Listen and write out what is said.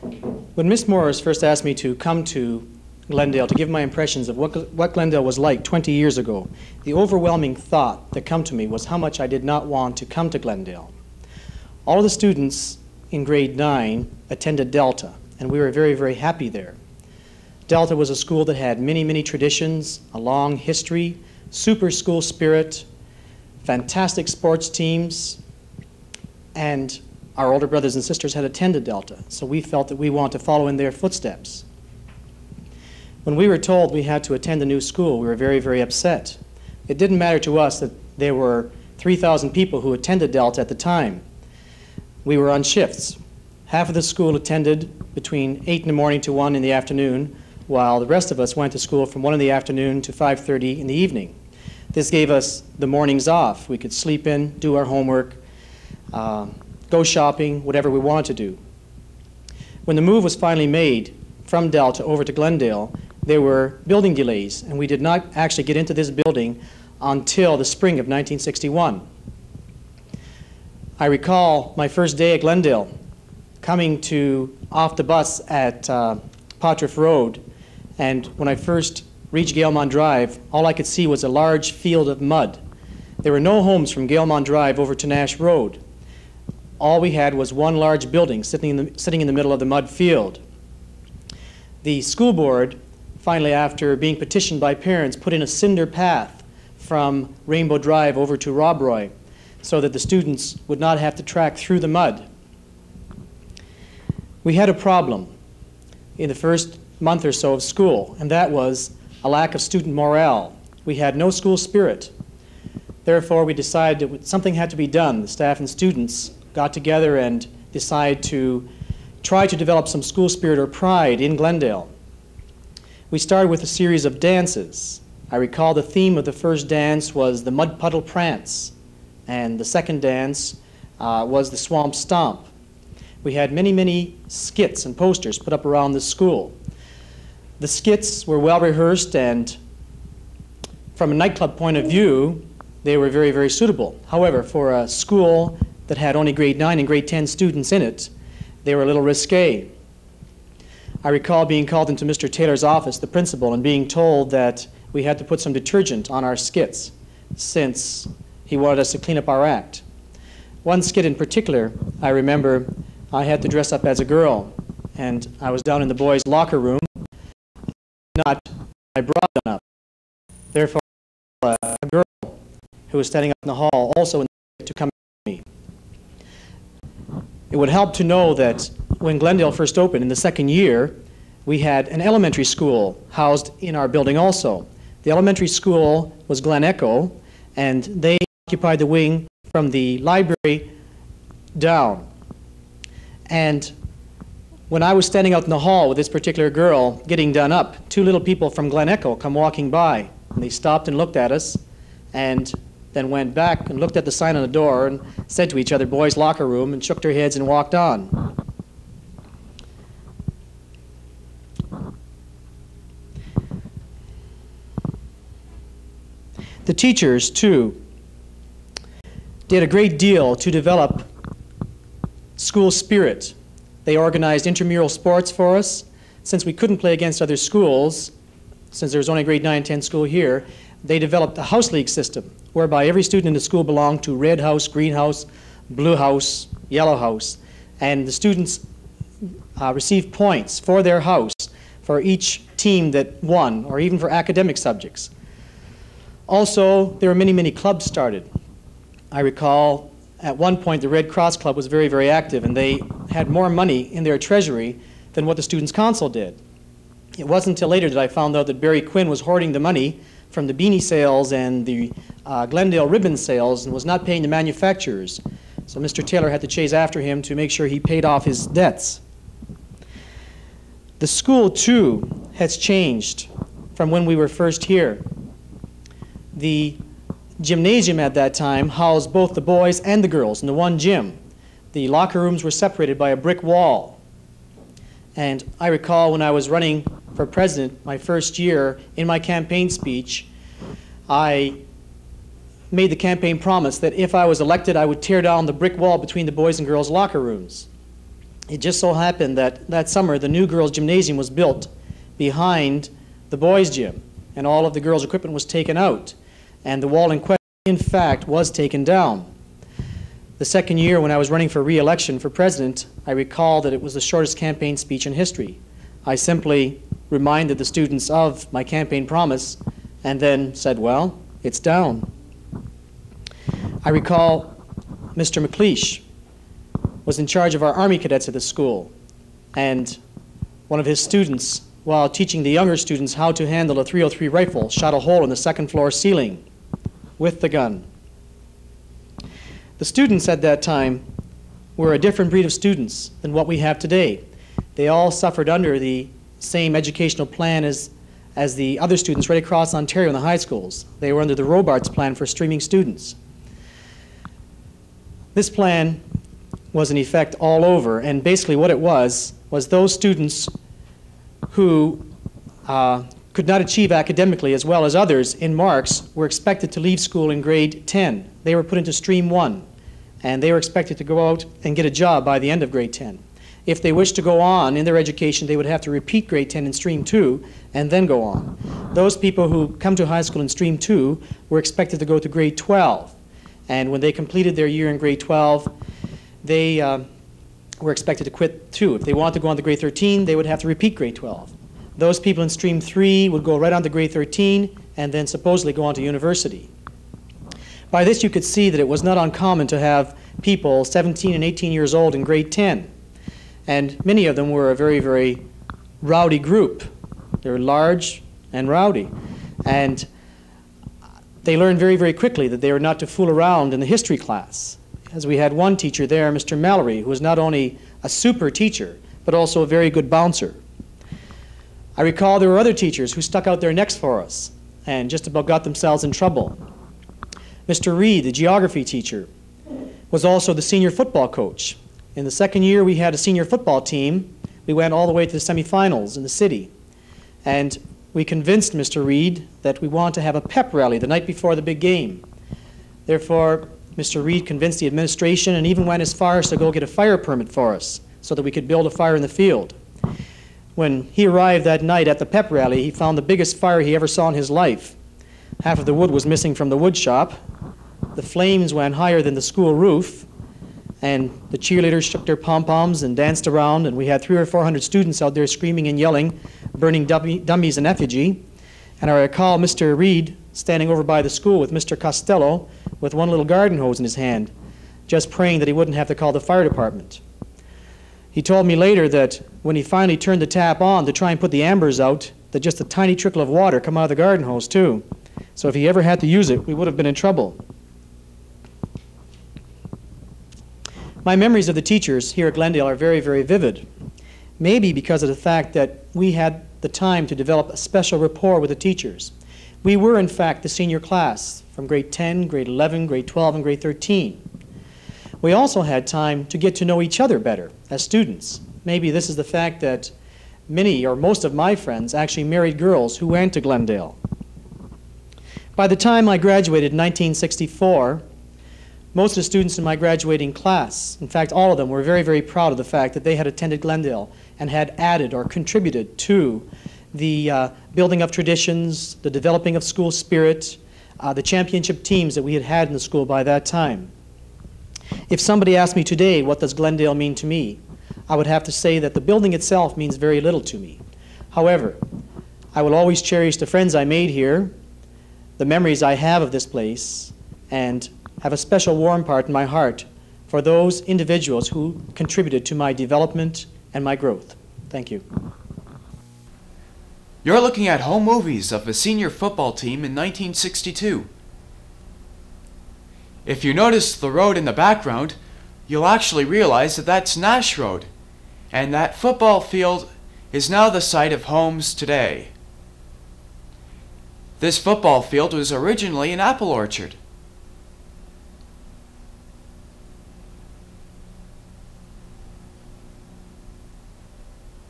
When Miss Morris first asked me to come to Glendale to give my impressions of what Glendale was like 20 years ago, the overwhelming thought that came to me was how much I did not want to come to Glendale. All of the students in grade 9 attended Delta, and we were very, very happy there. Delta was a school that had many, many traditions, a long history, super school spirit, fantastic sports teams, and our older brothers and sisters had attended Delta, so we felt that we wanted to follow in their footsteps. When we were told we had to attend a new school, we were very, very upset. It didn't matter to us that there were 3,000 people who attended Delta at the time. We were on shifts. Half of the school attended between 8 in the morning to 1 in the afternoon, while the rest of us went to school from 1 in the afternoon to 5:30 in the evening. This gave us the mornings off. We could sleep in, do our homework, go shopping, whatever we wanted to do. When the move was finally made from Delta over to Glendale, there were building delays, and we did not actually get into this building until the spring of 1961. I recall my first day at Glendale, coming off the bus at Pottruff Road, and when I first reached Galemont Drive, all I could see was a large field of mud. There were no homes from Galemont Drive over to Nash Road. All we had was one large building sitting in the middle of the mud field. The school board, finally after being petitioned by parents, put in a cinder path from Rainbow Drive over to Rob Roy so that the students would not have to track through the mud. We had a problem in the first month or so of school, and that was a lack of student morale. We had no school spirit. Therefore, we decided that something had to be done. The staff and students got together and decided to try to develop some school spirit or pride in Glendale. We started with a series of dances. I recall the theme of the first dance was the Mud Puddle Prance, and the second dance was the Swamp Stomp. We had many, many skits and posters put up around the school. The skits were well rehearsed, and from a nightclub point of view, they were very, very suitable. However, for a school that had only grade 9 and grade 10 students in it, they were a little risque. I recall being called into Mr. Taylor's office, the principal, and being told that we had to put some detergent on our skits since he wanted us to clean up our act. One skit in particular, I remember I had to dress up as a girl, and I was down in the boys' locker room, not my bra done up. Therefore, a girl who was standing up in the hall also to come to me. It would help to know that when Glendale first opened in the second year, we had an elementary school housed in our building also. The elementary school was Glen Echo, and they occupied the wing from the library down. And when I was standing out in the hall with this particular girl getting done up, two little people from Glen Echo come walking by, and they stopped and looked at us, and then went back and looked at the sign on the door and said to each other, "Boys' locker room," and shook their heads and walked on. The teachers, too, did a great deal to develop school spirit. They organized intramural sports for us. Since we couldn't play against other schools, since there was only grade 9 and 10 school here, they developed a house league system whereby every student in the school belonged to red house, green house, blue house, yellow house, and the students received points for their house for each team that won, or even for academic subjects. Also, there were many, many clubs started. I recall at one point the Red Cross Club was very, very active, and they had more money in their treasury than what the Students' Council did. It wasn't until later that I found out that Barry Quinn was hoarding the money from the beanie sales and the Glendale ribbon sales and was not paying the manufacturers. So Mr. Taylor had to chase after him to make sure he paid off his debts. The school, too, has changed from when we were first here. The gymnasium at that time housed both the boys and the girls in the one gym. The locker rooms were separated by a brick wall. And I recall when I was running for president my first year, in my campaign speech, I made the campaign promise that if I was elected, I would tear down the brick wall between the boys and girls locker rooms. It just so happened that that summer the new girls' gymnasium was built behind the boys' gym, and all of the girls' equipment was taken out, and the wall in question, in fact, was taken down. The second year when I was running for re-election for president, I recall that it was the shortest campaign speech in history. I simply reminded the students of my campaign promise and then said, well, it's down. I recall Mr. McLeish was in charge of our Army cadets at the school, and one of his students, while teaching the younger students how to handle a .303 rifle, shot a hole in the second floor ceiling with the gun. The students at that time were a different breed of students than what we have today. They all suffered under the same educational plan as the other students right across Ontario in the high schools. They were under the Robarts plan for streaming students. This plan was in effect all over, and basically what it was those students who could not achieve academically as well as others in marks were expected to leave school in grade 10. They were put into stream 1, and they were expected to go out and get a job by the end of grade 10. If they wished to go on in their education, they would have to repeat grade 10 in stream 2 and then go on. Those people who come to high school in stream 2 were expected to go to grade 12, and when they completed their year in grade 12, they were expected to quit too. If they wanted to go on to grade 13, they would have to repeat grade 12. Those people in stream 3 would go right on to grade 13 and then supposedly go on to university. By this you could see that it was not uncommon to have people 17 and 18 years old in grade 10. And many of them were a very, very rowdy group. They were large and rowdy. And they learned very, very quickly that they were not to fool around in the history class. As we had one teacher there, Mr. Mallory, who was not only a super teacher, but also a very good bouncer. I recall there were other teachers who stuck out their necks for us and just about got themselves in trouble. Mr. Reed, the geography teacher, was also the senior football coach. In the second year, we had a senior football team. We went all the way to the semifinals in the city. And we convinced Mr. Reed that we wanted to have a pep rally the night before the big game. Therefore, Mr. Reed convinced the administration and even went as far as to go get a fire permit for us so that we could build a fire in the field. When he arrived that night at the pep rally, he found the biggest fire he ever saw in his life. Half of the wood was missing from the wood shop. The flames went higher than the school roof, and the cheerleaders shook their pom-poms and danced around, and we had 300 or 400 students out there screaming and yelling, burning dummies in effigy. And I recall Mr. Reed standing over by the school with Mr. Costello with one little garden hose in his hand, just praying that he wouldn't have to call the fire department. He told me later that when he finally turned the tap on to try and put the embers out, that just a tiny trickle of water come out of the garden hose too. So if he ever had to use it, we would have been in trouble. My memories of the teachers here at Glendale are very, very vivid. Maybe because of the fact that we had the time to develop a special rapport with the teachers. We were, in fact, the senior class from grade 10, grade 11, grade 12, and grade 13. We also had time to get to know each other better as students. Maybe this is the fact that many or most of my friends actually married girls who went to Glendale. By the time I graduated in 1964, most of the students in my graduating class, in fact all of them, were very, very proud of the fact that they had attended Glendale and had added or contributed to the building of traditions, the developing of school spirit, the championship teams that we had had in the school by that time. If somebody asked me today, what does Glendale mean to me, I would have to say that the building itself means very little to me. However, I will always cherish the friends I made here, the memories I have of this place, and have a special warm part in my heart for those individuals who contributed to my development and my growth. Thank you. You're looking at home movies of a senior football team in 1962. If you notice the road in the background, you'll actually realize that that's Nash Road, and that football field is now the site of homes today. This football field was originally an apple orchard.